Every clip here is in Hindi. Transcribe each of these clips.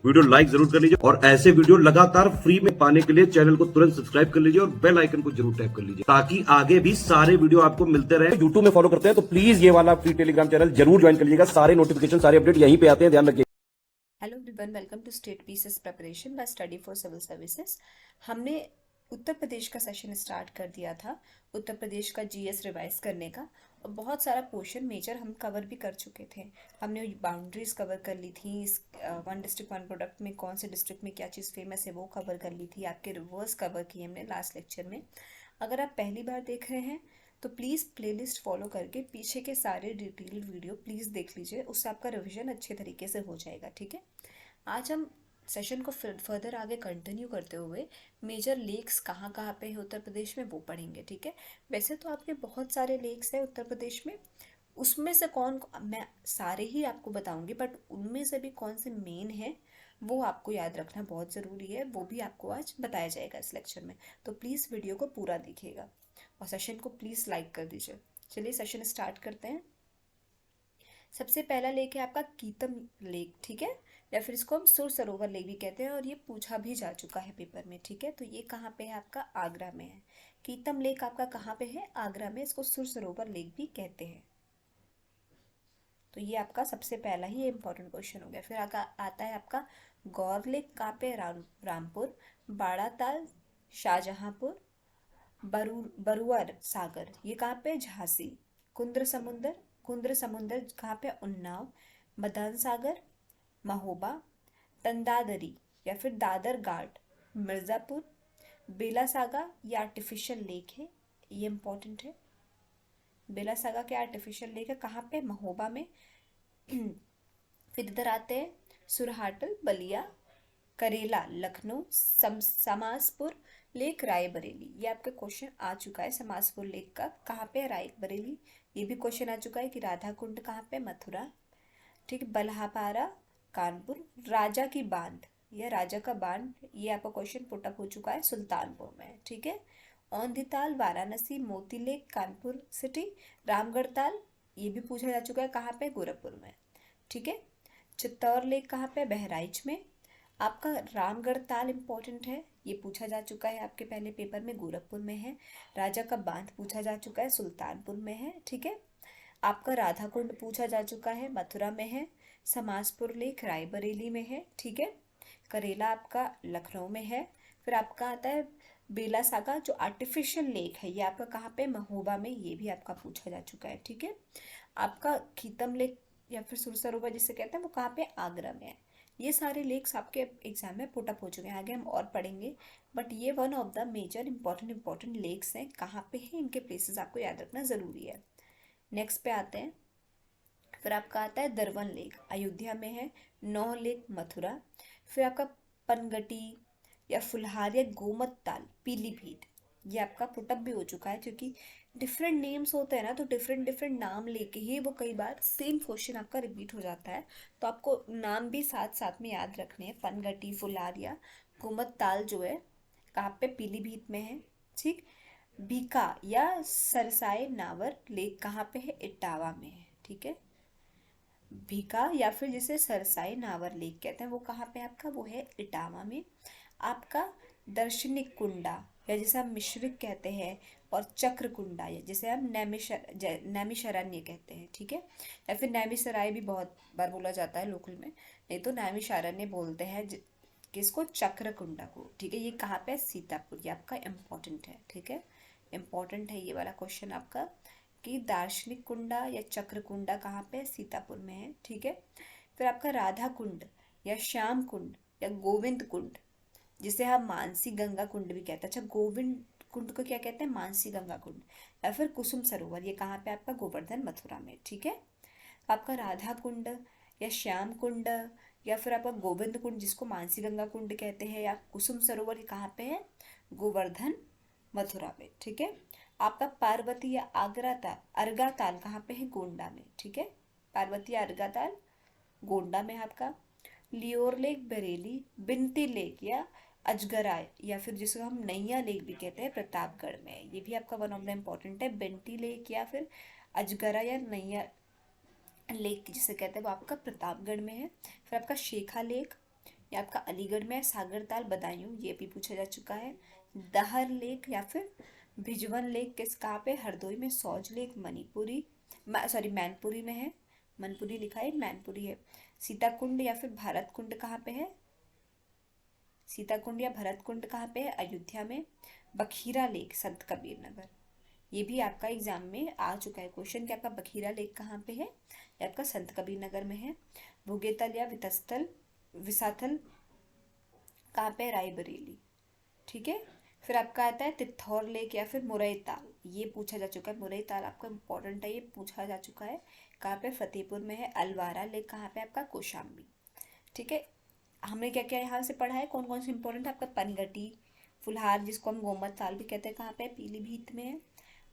वीडियो लाइक जरूर कर लीजिए और ऐसे वीडियो लगातार फ्री में पाने के लिए चैनल को तुरंत सब्सक्राइब कर लीजिए और बेल आइकन को जरूर टैप कर लीजिए ताकि आगे भी सारे वीडियो आपको मिलते रहे। यूट्यूब में फॉलो करते हैं तो प्लीज ये वाला फ्री टेलीग्राम चैनल जरूर ज्वाइन कर लीजिएगा। सारे नोटिफिकेशन सारे अपडेट यहीं पे आते हैं, ध्यान रखिए। Hello everyone, welcome to state PCS preparation by study for civil services. हमने उत्तर प्रदेश का सेशन स्टार्ट कर दिया था, उत्तर प्रदेश का जीएस रिवाइज करने का, और बहुत सारा पोर्शन मेजर हम कवर भी कर चुके थे। हमने बाउंड्रीज कवर कर ली थी, इस वन डिस्ट्रिक्ट वन प्रोडक्ट में कौन से डिस्ट्रिक्ट में क्या चीज़ फेमस है वो कवर कर ली थी। आपके रिवर्स कवर किए हमने लास्ट लेक्चर में। अगर आप पहली बार देख रहे हैं तो प्लीज़ प्लेलिस्ट फॉलो करके पीछे के सारे डिटेल्ड वीडियो प्लीज़ देख लीजिए, उससे आपका रिवीजन अच्छे तरीके से हो जाएगा। ठीक है, आज हम सेशन को फर्दर आगे कंटिन्यू करते हुए मेजर लेक्स कहाँ कहाँ पे है उत्तर प्रदेश में वो पढ़ेंगे। ठीक है, वैसे तो आपके बहुत सारे लेक्स हैं उत्तर प्रदेश में, उसमें से मैं सारे ही आपको बताऊंगी, बट उनमें से भी कौन से मेन है वो आपको याद रखना बहुत ज़रूरी है, वो भी आपको आज बताया जाएगा इस लेक्चर में। तो प्लीज़ वीडियो को पूरा देखिएगा और सेशन को प्लीज़ लाइक कर दीजिए। चलिए सेशन स्टार्ट करते हैं। सबसे पहला लेक है आपका कीतम लेक। ठीक है, या फिर इसको हम सुर सरोवर लेक भी कहते हैं, और ये पूछा भी जा चुका है पेपर में। ठीक है, तो ये कहाँ पे है आपका? आगरा में है। कीतम लेक आपका कहाँ पे है? आगरा में। इसको सुर सरोवर लेक भी कहते हैं। तो ये आपका सबसे पहला ही इम्पोर्टेंट क्वेश्चन हो गया। फिर आता है आपका गौर लेक कहाँ पे? रामपुर। बाड़ाताल शाहजहांपुर। बरुआ सागर ये कहाँ पे? झांसी। कुंद्र समुंदर कहाँ पे? उन्नाव। मदन सागर महोबा। तंदादरी या फिर दादर घाट मिर्ज़ापुर। बेला सागा ये आर्टिफिशियल लेक है, ये इम्पोर्टेंट है। बेला सागा क्या आर्टिफिशियल लेक है? कहाँ पे? महोबा में। फिर इधर आते हैं सुरहाटल बलिया करेला लखनऊ। समासपुर लेक रायबरेली, ये आपका क्वेश्चन आ चुका है। समासपुर लेक का कहाँ पे? रायबरेली। ये भी क्वेश्चन आ चुका है कि राधा कुंड कहाँ पे? मथुरा। ठीक है, बल्हापारा कानपुर। राजा की बांध या राजा का बांध, ये आपका क्वेश्चन पुट अप हो चुका है, सुल्तानपुर में। ठीक है, औंधीताल वाराणसी। मोती लेक कानपुर सिटी। रामगढ़ ताल ये भी पूछा जा चुका है, कहाँ पे? गोरखपुर में। ठीक है, चित्तौर लेक कहाँ पे? बहराइच में। आपका रामगढ़ ताल इम्पोर्टेंट है, ये पूछा जा चुका है आपके पहले पेपर में, गोरखपुर में है। राजा का बांध पूछा जा चुका है, सुल्तानपुर में है। ठीक है, आपका राधा कुंड पूछा जा चुका है, मथुरा में है। समासपुर लेक रायबरेली में है। ठीक है, करेला आपका लखनऊ में है। फिर आपका आता है बेला सागा जो आर्टिफिशियल लेक है, ये आपका कहाँ पे? महोबा में, ये भी आपका पूछा जा चुका है। ठीक है, आपका खीतम लेक या फिर सुर सरोवर जिसे कहते हैं वो कहाँ पे? आगरा में है। ये सारे लेक्स आपके एग्जाम में पुट अप हो चुके हैं, आगे हम और पढ़ेंगे, बट ये one of the major important lakes हैं। कहाँ पे है इनके प्लेसेस आपको याद रखना ज़रूरी है। नेक्स्ट पे आते हैं। फिर आपका आता है दरवन लेक, अयोध्या में है। नौह लेक मथुरा। फिर आपका पनगटी या फुलहार या गोमत ताल पीलीभीत, ये आपका पुटअप भी हो चुका है, क्योंकि डिफरेंट नेम्स होते हैं ना, तो डिफरेंट डिफरेंट नाम लेके ही वो कई बार सेम क्वेश्चन आपका रिपीट हो जाता है, तो आपको नाम भी साथ साथ में याद रखने हैं। पनगटी फुलहार या गोमत ताल जो है कहाँ पे? पीलीभीत में है। ठीक, बीका या सरसाई नावर लेक कहाँ पे है? इटावा में है। ठीक है, भीका या फिर जिसे सरसाई नावर लेक कहते हैं वो कहाँ पे आपका? वो है इटावा में। आपका दर्शनिक कुंडा या जिसे हम मिश्रिक कहते हैं, और चक्र कुंडा या जिसे हम नैमिषारण्य कहते हैं। ठीक है, या फिर नैमिषारण्य भी बहुत बार बोला जाता है लोकल में, नहीं तो नैमिषारण्य बोलते हैं किसको? चक्र कुंडा को। ठीक है, ये कहाँ पे? सीतापुर, ये आपका इम्पोर्टेंट है। ठीक है, इम्पोर्टेंट है ये वाला क्वेश्चन आपका कि दार्शनिक कुंडा या चक्र कुंडा कहाँ पे? सीतापुर में है। ठीक है, फिर आपका राधा कुंड या श्याम कुंड या गोविंद कुंड जिसे हम मानसी गंगा कुंड भी कहते हैं। अच्छा, गोविंद कुंड को क्या कहते हैं? मानसी गंगा कुंड। या फिर कुसुम सरोवर, ये कहाँ पे आपका? गोवर्धन मथुरा में। ठीक है, आपका राधा कुंड या श्याम कुंड या फिर आपका गोविंद कुंड जिसको मानसी गंगा कुंड कहते हैं, या कुसुम सरोवर, ये कहाँ पे है? गोवर्धन मथुरा में। ठीक है, आपका पार्वती या अर्गा ताल कहाँ पे है? गोंडा में। ठीक है, पार्वती या अर्गा ताल गोंडा में है आपका। लियोर लेक बरेली। बिनती लेक या अजगराय या फिर जिसे हम नैया लेक भी कहते हैं, प्रतापगढ़ में है। ये भी आपका वन ऑफ द इम्पोर्टेंट है। बिनती लेक या फिर अजगरा या नैया लेक जिसे कहते हैं वो आपका प्रतापगढ़ में है। फिर आपका शेखा लेक ये आपका अलीगढ़ में है। सागरताल बदायूं, ये भी पूछा जा चुका है। दहर लेक या फिर भिजवन लेक किस कहाँ पे? हरदोई में। सौज लेक मणिपुरी, सॉरी मैनपुरी में है। मनपुरी लिखा है, मैनपुरी है। सीताकुंड या फिर भरत कुंड कहाँ पे है? सीताकुंड या भरत कुंड कहाँ पे है? अयोध्या में। बखीरा लेक संत कबीर नगर, ये भी आपका एग्जाम में आ चुका है क्वेश्चन कि आपका बखीरा लेक कहाँ पे है? ये आपका संत कबीर नगर में है। भुगेतल या विसाथल कहाँ पे है? रायबरेली। ठीक है। फिर आपका आता है तिथौर लेक या फिर मुरई ताल, ये पूछा जा चुका है। मुरई ताल आपका इंपॉर्टेंट है, ये पूछा जा चुका है। कहाँ पे? फतेहपुर में है। अलवारा लेक कहाँ पे? आपका कौशाम्बी। ठीक है। हमने क्या क्या यहाँ से पढ़ा है, कौन कौन से इंपॉर्टेंट है? आपका पनगटी, फुलहार जिसको हम गोमत ताल भी कहते हैं, कहाँ पे? पीलीभीत में है।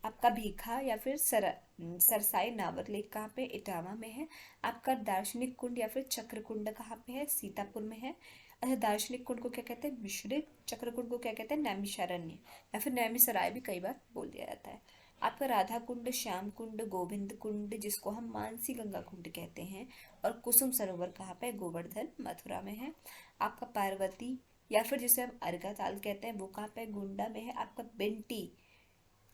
आपका भीखा या फिर सरसाई नावर लेक कहाँ पे? इटावा में है। आपका दार्शनिक कुंड या फिर चक्र कुंड कहाँ पे है? सीतापुर में है। अच्छा, दार्शनिक कुंड को क्या कहते हैं? मिश्रित। चक्र कुंड को क्या कहते हैं? नैमिषारण्य या फिर नैमिषारण्य भी कई बार बोल दिया जाता है। आपका राधा कुंड, श्याम कुंड, गोविंद कुंड जिसको हम मानसी गंगा कुंड कहते हैं, और कुसुम सरोवर कहाँ पे? गोवर्धन मथुरा में है। आपका पार्वती या फिर जिसे हम अर्गा ताल कहते हैं, वो कहाँ पे? गोंडा में है। आपका बेंटी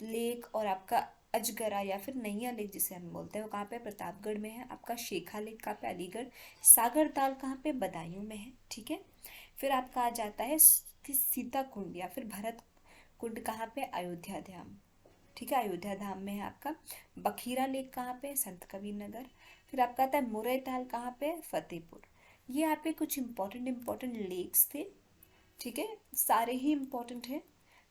लेक और आपका अजगरा या फिर नैया लेक जिसे हम बोलते हैं, वो कहाँ पे? प्रतापगढ़ में है। आपका शेखा लेक कहाँ पे? अलीगढ़। सागर ताल कहाँ पे? बदायूं में है। ठीक है। फिर आपका आ जाता है सीता कुंड या फिर भरत कुंड कहाँ पे? अयोध्या धाम। ठीक है, अयोध्या धाम में है आपका। बखीरा लेक कहाँ पे? संत कबीर नगर। फिर आपका आता है मुरई ताल कहाँ पे? फतेहपुर। ये आपके कुछ इंपॉर्टेंट लेक्स थे। ठीक है, सारे ही इम्पोर्टेंट हैं,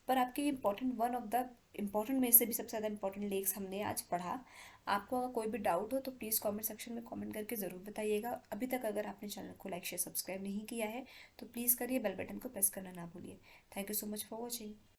पर आपके important one of the important में से भी सबसे ज़्यादा इम्पोर्टेंट लेक्स हमने आज पढ़ा। आपको अगर कोई भी डाउट हो तो प्लीज़ कमेंट सेक्शन में कमेंट करके ज़रूर बताइएगा। अभी तक अगर आपने चैनल को लाइक शेयर सब्सक्राइब नहीं किया है तो प्लीज़ करिए, बेल बटन को प्रेस करना ना भूलिए। Thank you so much for watching.